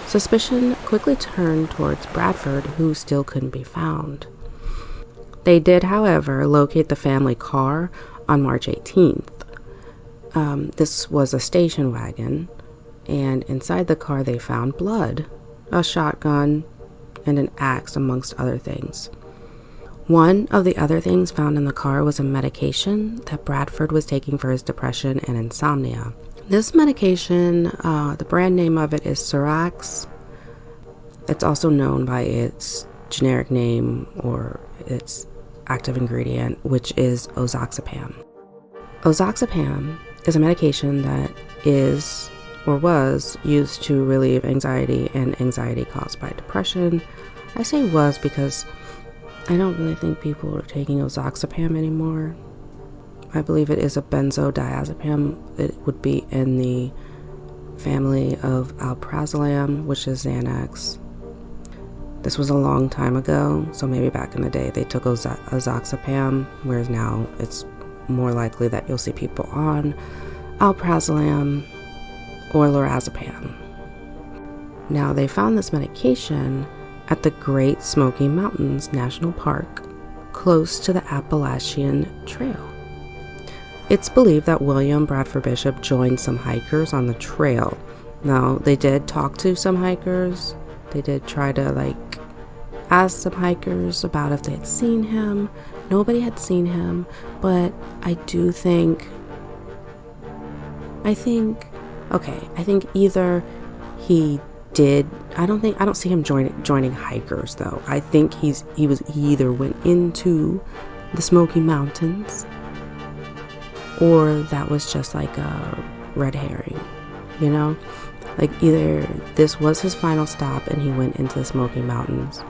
Suspicion quickly turned towards Bradford, who still couldn't be found. They did, however, locate the family car on March 18th. This was a station wagon, and inside the car they found blood, a shotgun, and an axe, amongst other things. One of the other things found in the car was a medication that Bradford was taking for his depression and insomnia. This medication, the brand name of it is Surax. It's also known by its generic name or its active ingredient, which is ozoxapam. Ozoxapam is a medication that is or was used to relieve anxiety and anxiety caused by depression. I say was because I don't really think people are taking ozoxapam anymore. I believe it is a benzodiazepam. It would be in the family of alprazolam, which is Xanax. This was a long time ago, so maybe back in the day they took ozoxapam, whereas now it's more likely that you'll see people on alprazolam or lorazepam. Now, they found this medication at the Great Smoky Mountains National Park, close to the Appalachian Trail. It's believed that William Bradford Bishop joined some hikers on the trail. Now, they did talk to some hikers. They did try to, ask some hikers about if they had seen him. Nobody had seen him, but I think either he did. I don't see him joining hikers, though. I think he either went into the Smoky Mountains, or that was just like a red herring, either this was his final stop and he went into the Smoky Mountains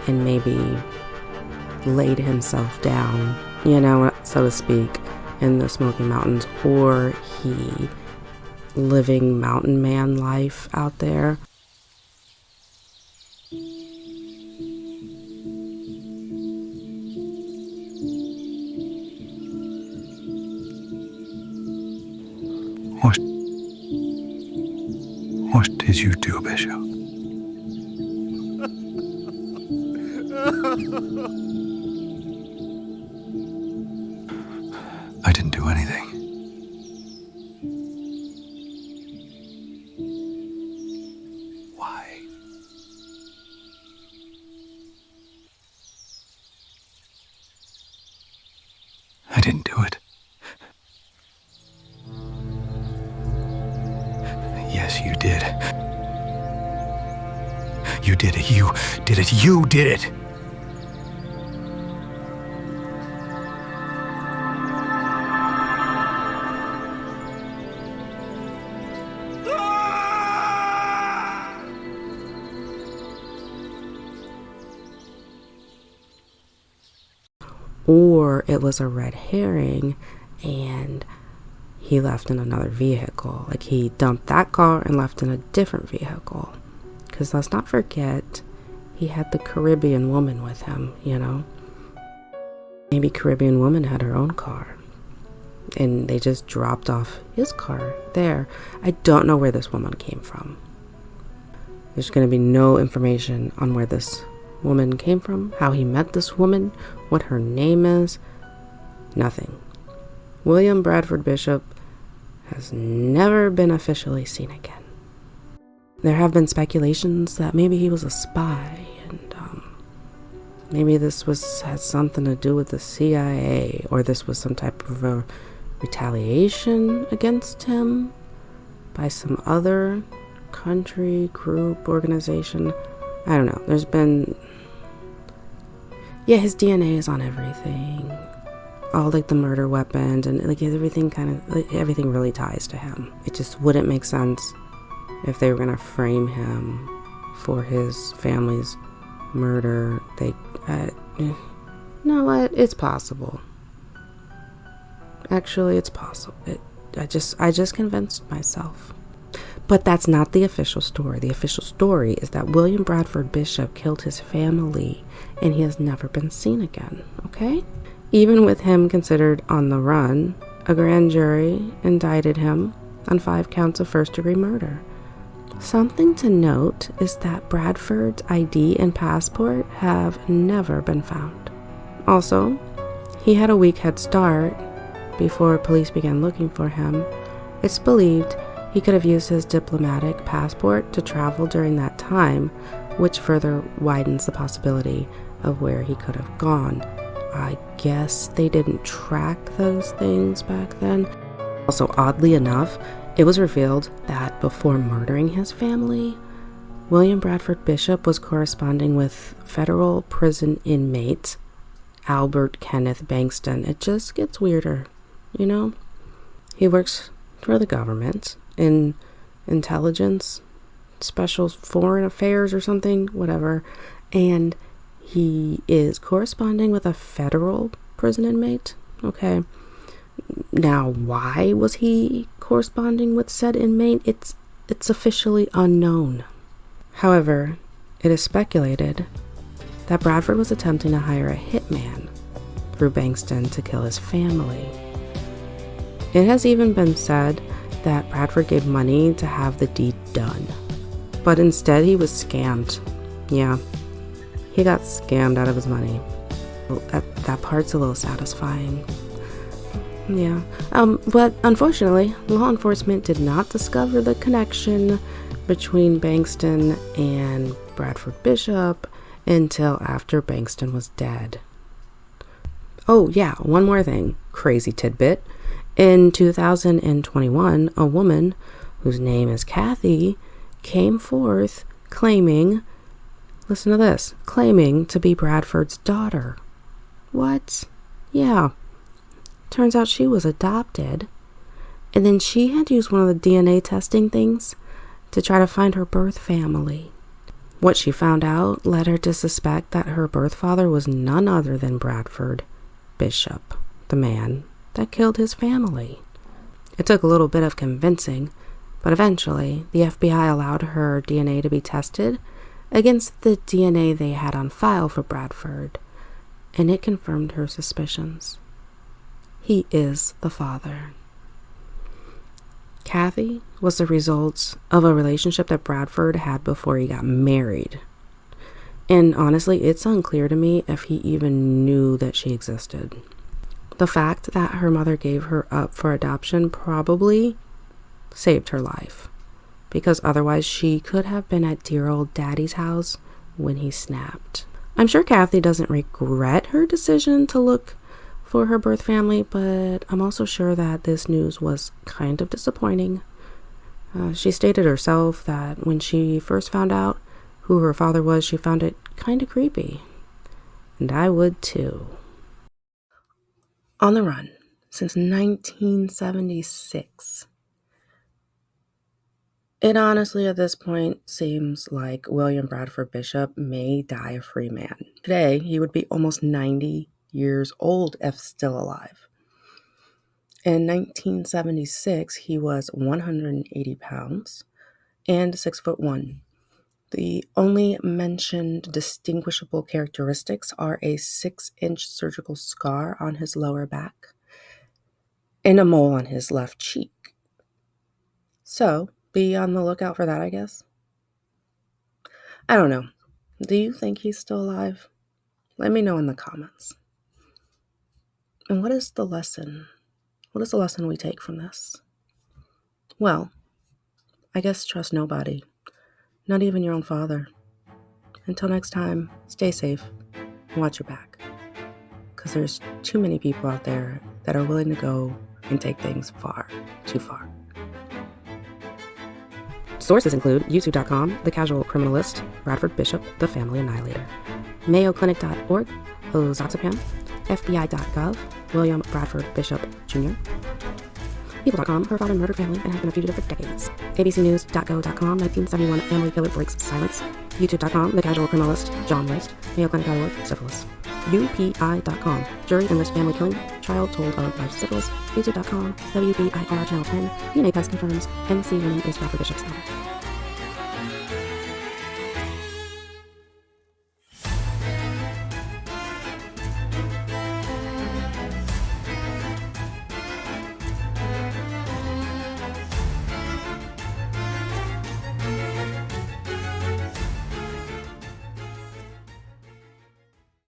and maybe laid himself down, so to speak, in the Smoky Mountains, or he living mountain man life out there. What did you do, Bishop? I didn't do anything. Why? I didn't do it. Yes, you did. You did it. You did it. You did it. Or it was a red herring and he left in another vehicle. He dumped that car and left in a different vehicle. Because let's not forget, he had the Caribbean woman with him, Maybe Caribbean woman had her own car. And they just dropped off his car there. I don't know where this woman came from. There's going to be no information on where this woman came from, how he met this woman, what her name is. Nothing. William Bradford Bishop has never been officially seen again. There have been speculations that maybe he was a spy, and maybe this had something to do with the CIA, or this was some type of a retaliation against him by some other country, group, organization. I don't know. There's been... his DNA is on everything. All the murder weapons and everything everything really ties to him. It just wouldn't make sense if they were going to frame him for his family's murder. You know what? It's possible. Actually, it's possible. I just convinced myself. But that's not the official story. The official story is that William Bradford Bishop killed his family and he has never been seen again, okay? Even with him considered on the run, a grand jury indicted him on 5 counts of first-degree murder. Something to note is that Bradford's ID and passport have never been found. Also, he had a week head start before police began looking for him. It's believed he could have used his diplomatic passport to travel during that time, which further widens the possibility of where he could have gone. I guess they didn't track those things back then. Also, oddly enough, it was revealed that before murdering his family, William Bradford Bishop was corresponding with federal prison inmate Albert Kenneth Bankston. It just gets weirder, you know? He works for the government in intelligence, special foreign affairs or something, whatever, and he is corresponding with a federal prison inmate. Okay. Now, why was he corresponding with said inmate? It's officially unknown. However, it is speculated that Bradford was attempting to hire a hitman through Bankston to kill his family. It has even been said that Bradford gave money to have the deed done, but instead he was scammed. Yeah, he got scammed out of his money. That part's a little satisfying. Yeah, but unfortunately, law enforcement did not discover the connection between Bankston and Bradford Bishop until after Bankston was dead. Oh yeah, one more thing, crazy tidbit. In 2021, a woman whose name is Kathy came forth claiming, listen to this, claiming to be Bradford's daughter. What? Yeah. Turns out she was adopted. And then she had used one of the DNA testing things to try to find her birth family. What she found out led her to suspect that her birth father was none other than Bradford Bishop, the man that killed his family. It took a little bit of convincing, but eventually the FBI allowed her DNA to be tested against the DNA they had on file for Bradford, and it confirmed her suspicions. He is the father. Kathy was the result of a relationship that Bradford had before he got married. And honestly, it's unclear to me if he even knew that she existed. The fact that her mother gave her up for adoption probably saved her life, because otherwise she could have been at dear old daddy's house when he snapped. I'm sure Kathy doesn't regret her decision to look for her birth family, but I'm also sure that this news was kind of disappointing. She stated herself that when she first found out who her father was, she found it kind of creepy. And I would too. On the run since 1976. It honestly at this point seems like William Bradford Bishop may die a free man. Today, he would be almost 90 years old if still alive. In 1976, he was 180 pounds and 6'1". The only mentioned distinguishable characteristics are a 6-inch surgical scar on his lower back and a mole on his left cheek. So, be on the lookout for that, I guess. I don't know. Do you think he's still alive? Let me know in the comments. And what is the lesson? What is the lesson we take from this? Well, I guess trust nobody, not even your own father. Until next time, stay safe and watch your back, because there's too many people out there that are willing to go and take things far, too far. Sources include youtube.com, The Casual Criminalist, Bradford Bishop, The Family Annihilator, mayoclinic.org, Ozatsapam, FBI.gov, William Bradford Bishop Jr., People.com, her father murdered family and has been a fugitive for decades, abcnews.go.com, 1971 family killer breaks silence, youtube.com, The Casual Criminalist, John List, mayoclinic.org, syphilis. UPI.com. Jury in this family killing trial told of by syphilis. YouTube.com. WBIR Channel 10. DNA test confirms MC winning is Bradford Bishop's daughter.